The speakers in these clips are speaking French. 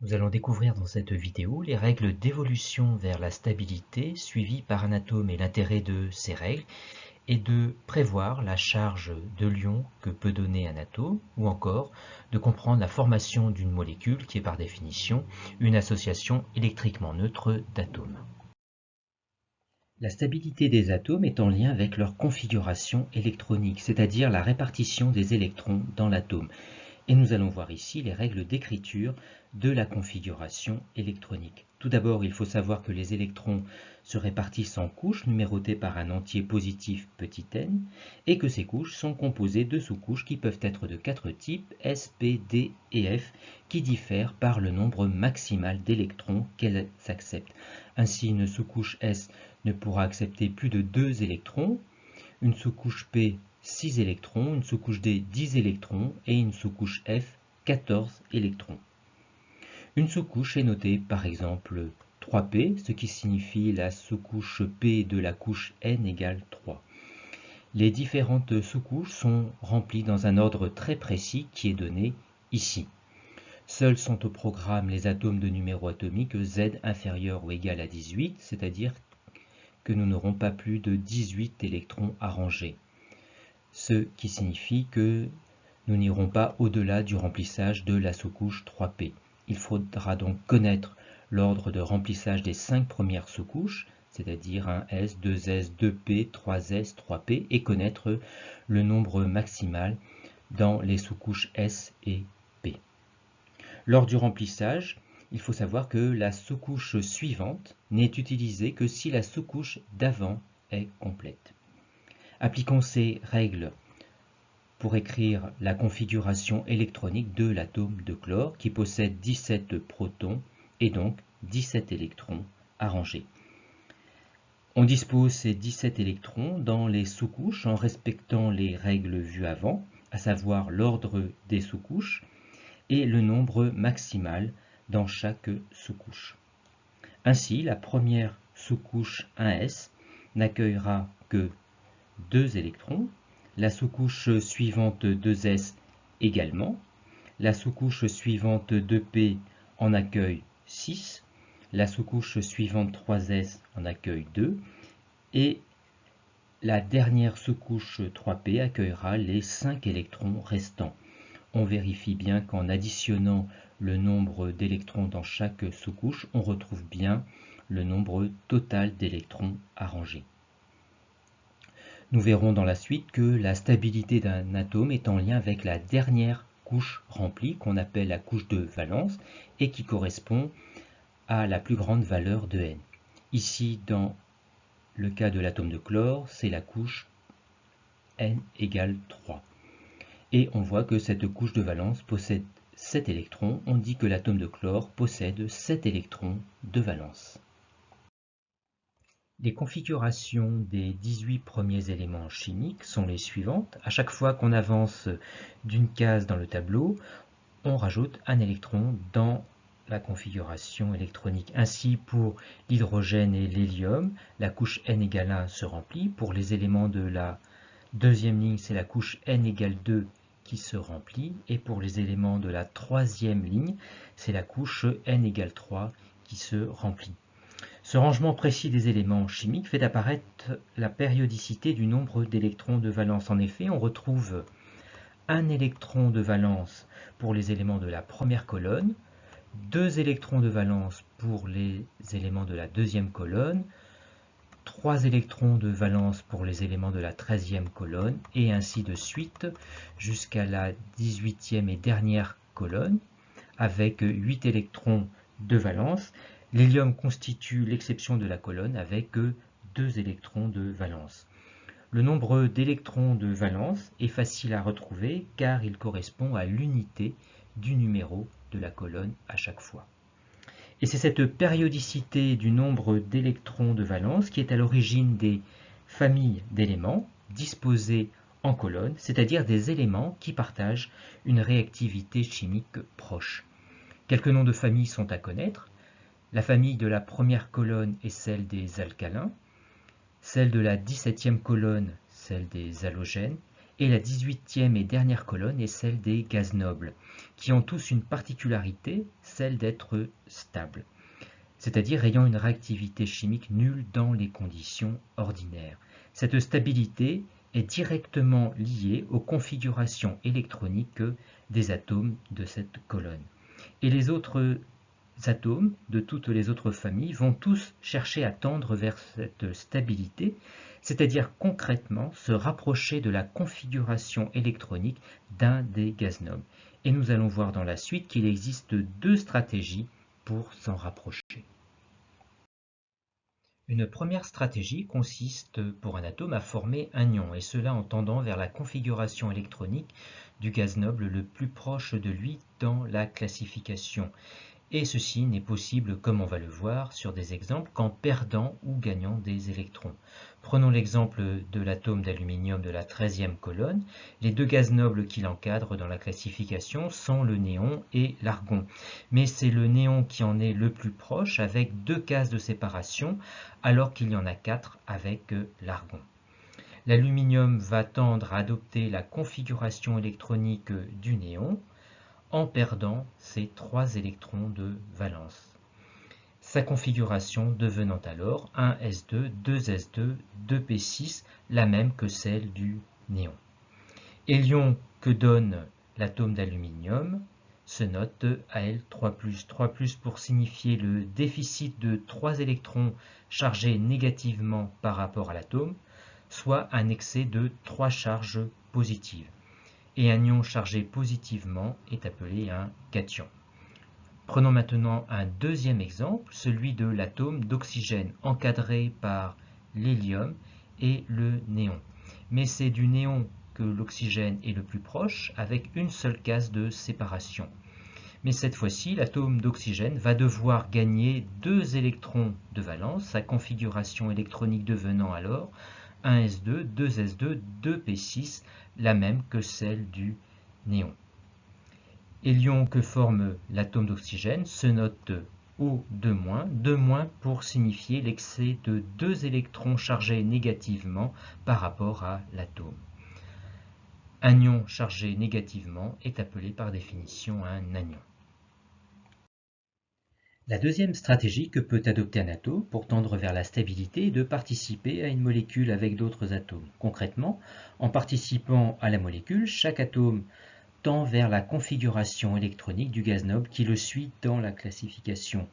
Nous allons découvrir dans cette vidéo les règles d'évolution vers la stabilité suivies par un atome et l'intérêt de ces règles et de prévoir la charge de l'ion que peut donner un atome ou encore de comprendre la formation d'une molécule qui est par définition une association électriquement neutre d'atomes. La stabilité des atomes est en lien avec leur configuration électronique, c'est-à-dire la répartition des électrons dans l'atome. Et nous allons voir ici les règles d'écriture de la configuration électronique. Tout d'abord, il faut savoir que les électrons se répartissent en couches numérotées par un entier positif petit n et que ces couches sont composées de sous-couches qui peuvent être de 4 types S, P, D et F qui diffèrent par le nombre maximal d'électrons qu'elles acceptent. Ainsi, une sous-couche S ne pourra accepter plus de 2 électrons, une sous-couche P 6 électrons, une sous-couche D 10 électrons et une sous-couche F 14 électrons. Une sous-couche est notée par exemple 3P, ce qui signifie la sous-couche P de la couche N égale 3. Les différentes sous-couches sont remplies dans un ordre très précis qui est donné ici. Seuls sont au programme les atomes de numéro atomique Z inférieur ou égal à 18, c'est-à-dire que nous n'aurons pas plus de 18 électrons à ranger. Ce qui signifie que nous n'irons pas au-delà du remplissage de la sous-couche 3P. Il faudra donc connaître l'ordre de remplissage des 5 premières sous-couches, c'est-à-dire 1S, 2S, 2P, 3S, 3P, et connaître le nombre maximal dans les sous-couches S et P. Lors du remplissage, il faut savoir que la sous-couche suivante n'est utilisée que si la sous-couche d'avant est complète. Appliquons ces règles pour écrire la configuration électronique de l'atome de chlore qui possède 17 protons et donc 17 électrons à ranger. On dispose ces 17 électrons dans les sous-couches en respectant les règles vues avant, à savoir l'ordre des sous-couches et le nombre maximal dans chaque sous-couche. Ainsi, la première sous-couche 1S n'accueillera que 2 électrons, la sous-couche suivante 2S également, la sous-couche suivante 2P en accueille 6, la sous-couche suivante 3S en accueille 2, et la dernière sous-couche 3P accueillera les 5 électrons restants. On vérifie bien qu'en additionnant le nombre d'électrons dans chaque sous-couche, on retrouve bien le nombre total d'électrons à ranger. Nous verrons dans la suite que la stabilité d'un atome est en lien avec la dernière couche remplie, qu'on appelle la couche de valence, et qui correspond à la plus grande valeur de n. Ici, dans le cas de l'atome de chlore, c'est la couche n égale 3. Et on voit que cette couche de valence possède 7 électrons. On dit que l'atome de chlore possède 7 électrons de valence. Les configurations des 18 premiers éléments chimiques sont les suivantes. À chaque fois qu'on avance d'une case dans le tableau, on rajoute un électron dans la configuration électronique. Ainsi, pour l'hydrogène et l'hélium, la couche n égale 1 se remplit. Pour les éléments de la deuxième ligne, c'est la couche n égale 2 qui se remplit. Et pour les éléments de la troisième ligne, c'est la couche n égale 3 qui se remplit. Ce rangement précis des éléments chimiques fait apparaître la périodicité du nombre d'électrons de valence. En effet, on retrouve un électron de valence pour les éléments de la première colonne, 2 électrons de valence pour les éléments de la deuxième colonne, 3 électrons de valence pour les éléments de la 13e colonne, et ainsi de suite jusqu'à la 18e et dernière colonne, avec 8 électrons de valence. L'hélium constitue l'exception de la colonne avec 2 électrons de valence. Le nombre d'électrons de valence est facile à retrouver car il correspond à l'unité du numéro de la colonne à chaque fois. Et c'est cette périodicité du nombre d'électrons de valence qui est à l'origine des familles d'éléments disposés en colonne, c'est-à-dire des éléments qui partagent une réactivité chimique proche. Quelques noms de familles sont à connaître. La famille de la première colonne est celle des alcalins, celle de la 17e colonne, celle des halogènes, Et la 18e et dernière colonne est celle des gaz nobles, qui ont tous une particularité, celle d'être stables, c'est-à-dire ayant une réactivité chimique nulle dans les conditions ordinaires. Cette stabilité est directement liée aux configurations électroniques des atomes de cette colonne. Et les autres atomes de toutes les autres familles vont tous chercher à tendre vers cette stabilité, c'est-à-dire concrètement se rapprocher de la configuration électronique d'un des gaz nobles. Et nous allons voir dans la suite qu'il existe deux stratégies pour s'en rapprocher. Une première stratégie consiste pour un atome à former un ion, et cela en tendant vers la configuration électronique du gaz noble le plus proche de lui dans la classification. Et ceci n'est possible, comme on va le voir sur des exemples, qu'en perdant ou gagnant des électrons. Prenons l'exemple de l'atome d'aluminium de la 13e colonne. Les deux gaz nobles qui l'encadrent dans la classification sont le néon et l'argon. Mais c'est le néon qui en est le plus proche, avec 2 cases de séparation, alors qu'il y en a 4 avec l'argon. L'aluminium va tendre à adopter la configuration électronique du néon, en perdant ses 3 électrons de valence. Sa configuration devenant alors 1s2, 2s2, 2p6, la même que celle du néon. Et l'ion que donne l'atome d'aluminium se note Al3+, 3+ pour signifier le déficit de 3 électrons chargés négativement par rapport à l'atome, soit un excès de 3 charges positives. Et un ion chargé positivement est appelé un cation. Prenons maintenant un deuxième exemple, celui de l'atome d'oxygène encadré par l'hélium et le néon. Mais c'est du néon que l'oxygène est le plus proche, avec une seule case de séparation. Mais cette fois-ci, l'atome d'oxygène va devoir gagner 2 électrons de valence, sa configuration électronique devenant alors 1s2, 2s2, 2p6, la même que celle du néon. Et l'ion que forme l'atome d'oxygène se note O2-, 2- pour signifier l'excès de 2 électrons chargés négativement par rapport à l'atome. Un ion chargé négativement est appelé par définition un anion. La deuxième stratégie que peut adopter un atome pour tendre vers la stabilité est de participer à une molécule avec d'autres atomes. Concrètement, en participant à la molécule, chaque atome tend vers la configuration électronique du gaz noble qui le suit dans la classification.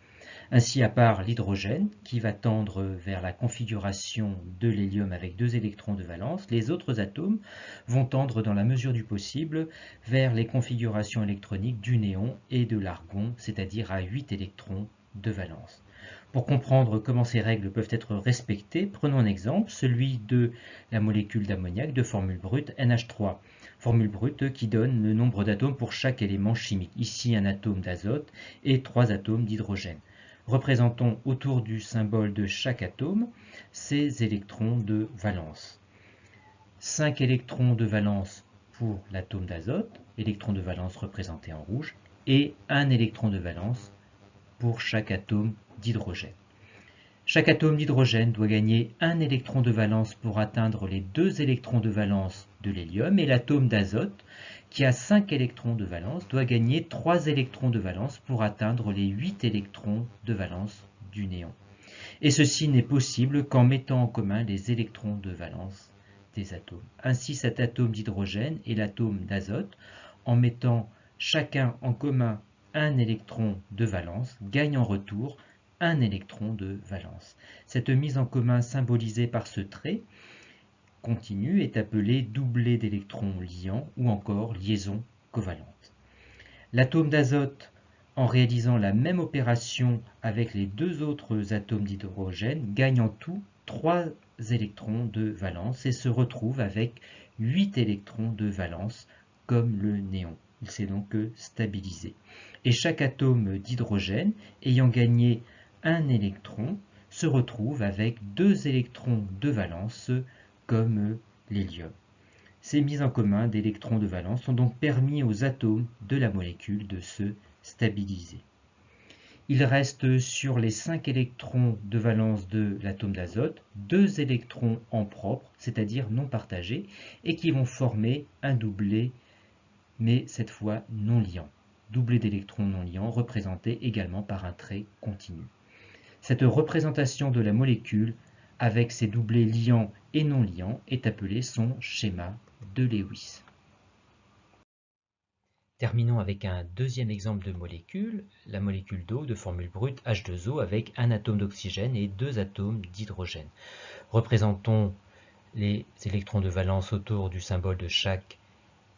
Ainsi, à part l'hydrogène, qui va tendre vers la configuration de l'hélium avec 2 électrons de valence, les autres atomes vont tendre dans la mesure du possible vers les configurations électroniques du néon et de l'argon, c'est-à-dire à 8 électrons de valence. Pour comprendre comment ces règles peuvent être respectées, prenons un exemple, celui de la molécule d'ammoniac de formule brute NH3. Formule brute qui donne le nombre d'atomes pour chaque élément chimique. Ici un atome d'azote et 3 atomes d'hydrogène. Représentons autour du symbole de chaque atome ces électrons de valence. 5 électrons de valence pour l'atome d'azote, électron de valence représenté en rouge, et 1 électron de valence pour chaque atome d'hydrogène. Chaque atome d'hydrogène doit gagner 1 électron de valence pour atteindre les 2 électrons de valence de l'hélium, et l'atome d'azote, qui a 5 électrons de valence, doit gagner 3 électrons de valence pour atteindre les 8 électrons de valence du néon. Et ceci n'est possible qu'en mettant en commun les électrons de valence des atomes. Ainsi, cet atome d'hydrogène et l'atome d'azote, en mettant chacun en commun un électron de valence, gagnent en retour un électron de valence. Cette mise en commun symbolisée par ce trait continu est appelée doublé d'électrons liants ou encore liaison covalente. L'atome d'azote, en réalisant la même opération avec les 2 autres atomes d'hydrogène, gagne en tout 3 électrons de valence et se retrouve avec 8 électrons de valence comme le néon. Il s'est donc stabilisé. Et chaque atome d'hydrogène ayant gagné un électron se retrouve avec 2 électrons de valence comme l'hélium. Ces mises en commun d'électrons de valence ont donc permis aux atomes de la molécule de se stabiliser. Il reste sur les 5 électrons de valence de l'atome d'azote, 2 électrons en propre, c'est-à-dire non partagés, et qui vont former un doublet, mais cette fois non liant. Doublet d'électrons non liants représenté également par un trait continu. Cette représentation de la molécule avec ses doublets liants et non liants est appelée son schéma de Lewis. Terminons avec un deuxième exemple de molécule, la molécule d'eau de formule brute H2O avec un atome d'oxygène et 2 atomes d'hydrogène. Représentons les électrons de valence autour du symbole de chaque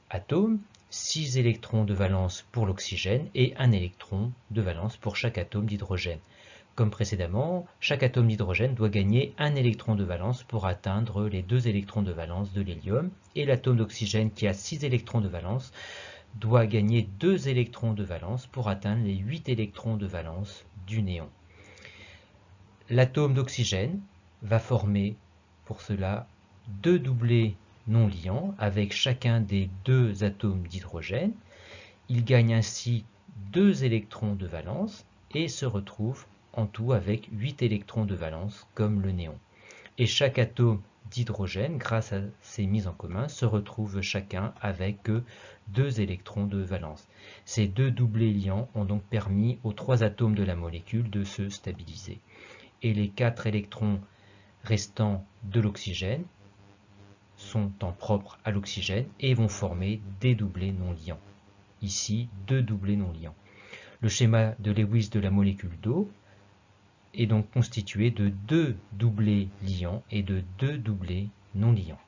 atome, 6 électrons de valence pour l'oxygène et 1 électron de valence pour chaque atome d'hydrogène. Comme précédemment, chaque atome d'hydrogène doit gagner 1 électron de valence pour atteindre les 2 électrons de valence de l'hélium, et l'atome d'oxygène qui a 6 électrons de valence doit gagner 2 électrons de valence pour atteindre les 8 électrons de valence du néon. L'atome d'oxygène va former pour cela 2 doublets non liants avec chacun des 2 atomes d'hydrogène. Il gagne ainsi 2 électrons de valence et se retrouve en tout avec 8 électrons de valence comme le néon. Et chaque atome d'hydrogène, grâce à ces mises en commun, se retrouve chacun avec 2 électrons de valence. Ces 2 doublets liants ont donc permis aux 3 atomes de la molécule de se stabiliser. Et les 4 électrons restants de l'oxygène sont en propre à l'oxygène et vont former des doublets non liants. Ici, 2 doublets non liants. Le schéma de Lewis de la molécule d'eau est donc constitué de 2 doublets liants et de 2 doublets non liants.